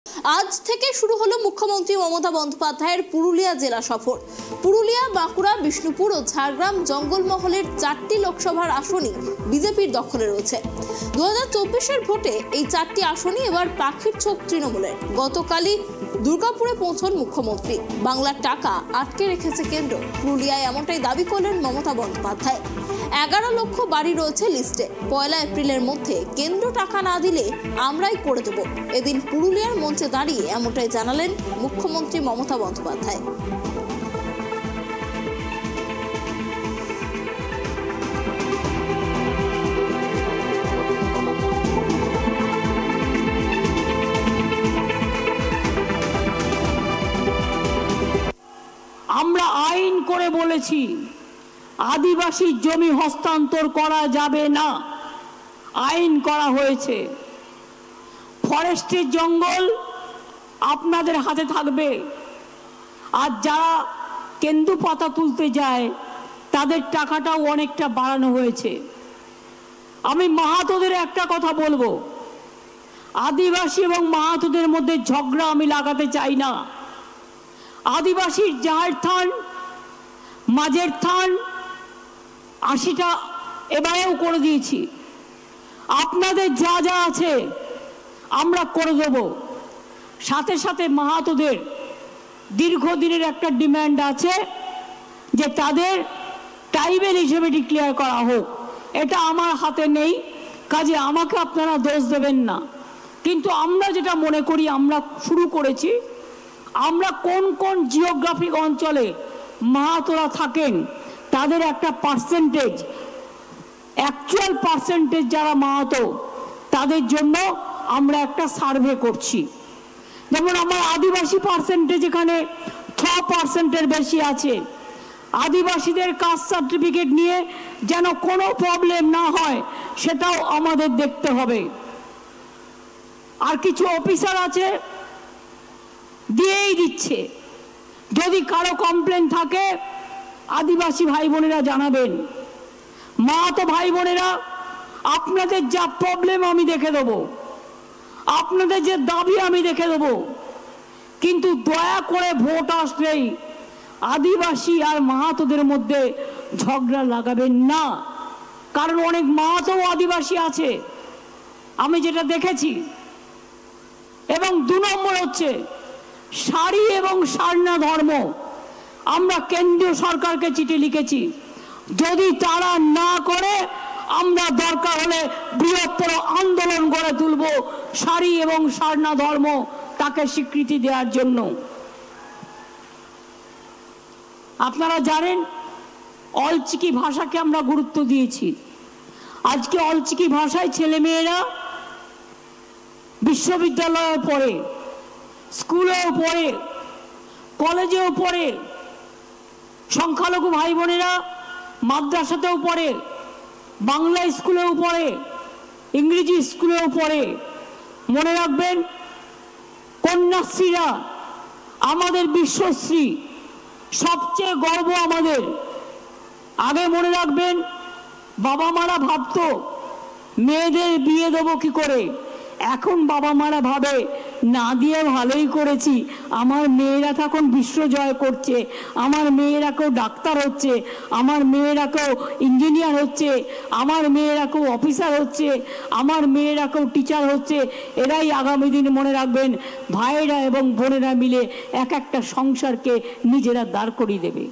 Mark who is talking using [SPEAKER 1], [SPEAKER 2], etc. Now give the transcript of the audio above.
[SPEAKER 1] আজ থেকে শুরু হলো মুখ্যমন্ত্রী মমতা বন্দ্যোপাধ্যায়ের পুরুলিয়া জেলা সফর। পুরুলিয়া, বাঁকুড়া, বিষ্ণুপুর ও ঝাড়গ্রাম জঙ্গলমহলের 4টি লোকসভার আসনই বিজেপির দখলে রয়েছে। 2024-এর ভোটে এই 4টি আসনই এবার পাখির চোখ তৃণমূলের। গতকালই দুর্গাপুরে পৌঁছন মুখ্যমন্ত্রী। বাংলার টাকা আটকে রেখেছে কেন্দ্র। পুরুলিয়ায় এমনটাই দাবি করলেন মমতা বন্দ্যোপাধ্যায়। 11 লক্ষ বাড়ি রয়েছে লিস্টে। 1 এপ্রিলের মধ্যে কেন্দ্র টাকা না দিলে আমরাই করে দেব। এদিন পুরুলিয়ার মঞ্চে দাঁড়িয়ে এমনটাই জানালেন মুখ্যমন্ত্রী মমতা বন্দ্যোপাধ্যায়।
[SPEAKER 2] আমরা আইন করে বলেছি আদিবাসী জমি হস্তান্তর করা যাবে না, আইন করা হয়েছে। ফরেস্টের জঙ্গল আপনাদের হাতে থাকবে। আর যারা কেন্দু পাতা তুলতে যায় তাদের টাকাটাও অনেকটা বাড়ানো হয়েছে। আমি মাহাতোদের একটা কথা বলবো, আদিবাসী এবং মাহাতোদের মধ্যে ঝগড়া আমি লাগাতে চাই না। আদিবাসীর জাহের থান, মাঝের থান 80টা এবারেও করে দিয়েছি। আপনাদের যা যা আছে আমরা করে দেব। সাথে সাথে মাহাতোদের দীর্ঘদিনের একটা ডিমান্ড আছে যে তাদের ট্রাইবেল হিসেবে ডিক্লেয়ার করা হোক। এটা আমার হাতে নেই, কাজে আমাকে আপনারা দোষ দেবেন না। কিন্তু আমরা যেটা মনে করি আমরা শুরু করেছি, আমরা কোন কোন জিওগ্রাফিক অঞ্চলে মাহাতোরা থাকেন তাদের একটা পার্সেন্টেজ, অ্যাকচুয়াল পার্সেন্টেজ যারা মাহাতো তাদের জন্য আমরা একটা সার্ভে করছি। যেমন আমার আদিবাসী পার্সেন্টেজ এখানে 6%-এর বেশি আছে। আদিবাসীদের কাস্ট সার্টিফিকেট নিয়ে যেন কোনো প্রবলেম না হয় সেটাও আমাদের দেখতে হবে। আর কিছু অফিসার আছে দিয়েই দিচ্ছে। যদি কারো কমপ্লেন থাকে আদিবাসী ভাই বোনেরা জানাবেন। মাহাতো ভাই বোনেরা, আপনাদের যা প্রবলেম আমি দেখে দেবো, আপনাদের যে দাবি আমি দেখে দেবো। কিন্তু দয়া করে ভোট আসলেই আদিবাসী আর মাহাতোদের মধ্যে ঝগড়া লাগাবেন না, কারণ অনেক মাহাতো আদিবাসী আছে আমি যেটা দেখেছি। এবং 2 নম্বর হচ্ছে সারি এবং সারনা ধর্ম। আমরা কেন্দ্রীয় সরকারকে চিঠি লিখেছি, যদি তারা না করে আমরা দরকার হলে বৃহত্তর আন্দোলন গড়ে তুলব সারি এবং সারনা ধর্ম তাকে স্বীকৃতি দেওয়ার জন্য। আপনারা জানেন অলচিকি ভাষাকে আমরা গুরুত্ব দিয়েছি। আজকে অলচিকি ভাষায় ছেলেমেয়েরা বিশ্ববিদ্যালয়ে পড়ে, স্কুলেও পড়ে, কলেজেও পড়ে। সংখ্যালঘু ভাই বোনেরা মাদ্রাসাতেও পড়ে, বাংলা স্কুলেও পড়ে, ইংরেজি স্কুলেও পড়ে। মনে রাখবেন কন্যাশ্রীরা আমাদের বিশ্বশ্রী, সবচেয়ে গর্ব আমাদের। আগে মনে রাখবেন বাবা মারা ভাবতো মেয়েদের বিয়ে দেবো কি করে, এখন বাবা মারা ভাবে না দিয়ে ভালোই করেছি, আমার মেয়েরা তখন বিশ্ব জয় করছে, আমার মেয়েরা কেউ ডাক্তার হচ্ছে, আমার মেয়েরা কেউ ইঞ্জিনিয়ার হচ্ছে, আমার মেয়েরা কেউ অফিসার হচ্ছে, আমার মেয়েরা কেউ টিচার হচ্ছে। এরাই আগামী দিন মনে রাখবেন ভাইয়েরা এবং বোনেরা মিলে এক একটা সংসারকে নিজেরা দাঁড় করিয়ে দেবে।